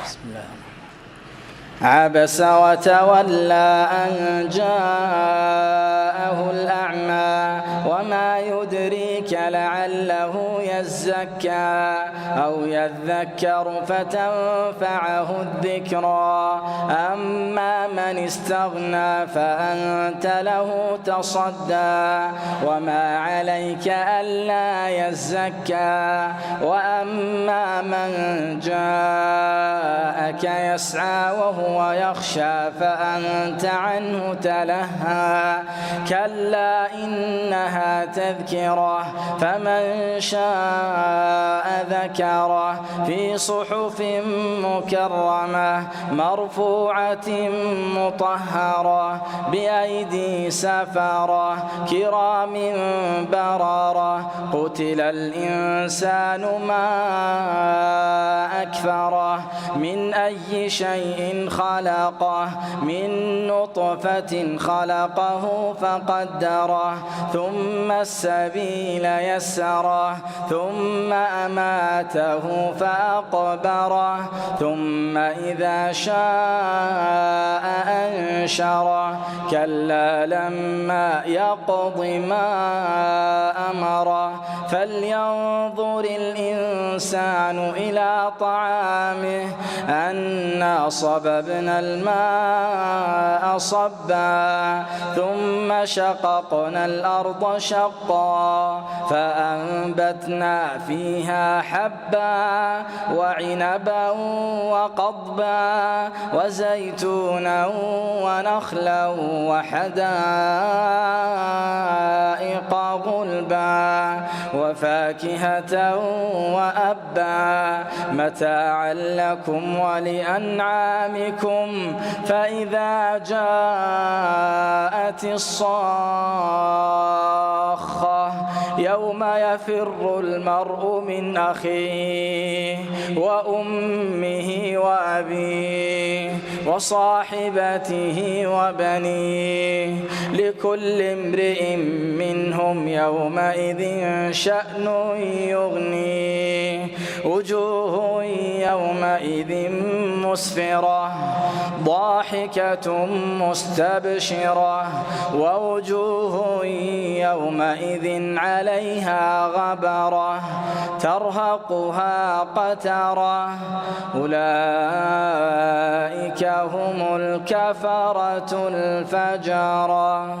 بسم الله. عبس وتولى أن جاءه الأعمى وما يدريك لعله يزكى أو يذكر فتنفعه الذكرى أما من استغنى فأنت له تصدى وما عليك ألا يزكى وأما من جاءك يسعى وهو يخشى فأنت عنه تلهى كلا إنها تذكرة فمن شاء ذكره في صحف مكرمة مرفوعة مطهرة بأيدي سفرة كرام بررة قتل الإنسان ما أكفره من أي شيء خلقه من نطفة خلقه فقدره ثم السبيل يسره ثم أماته فأقبره ثم إذا شاء أنشره كلا لما يقض ما أمره فلينظر الإنسان إلى طعامه أنا صببنا الماء صبا ثم شققنا الأرض شقا فأنبتنا فيها حبا وعنبا وقضبا وزيتونا ونخلا وحدائق غلبا وفاكهة وأبا متاعا لكم ولأنعامكم فإذا جاءت الصاخة يوم يفر المرء من أخيه وأمه وأبيه وصاحبته وبنيه لكل امرئ منهم يومئذ شأن يغنيه وجوه يومئذ مسفرة ضاحكة مستبشرة ووجوه يومئذ عليها غبرة ترهقها قترة أولئك هم الكفرة الفجرة.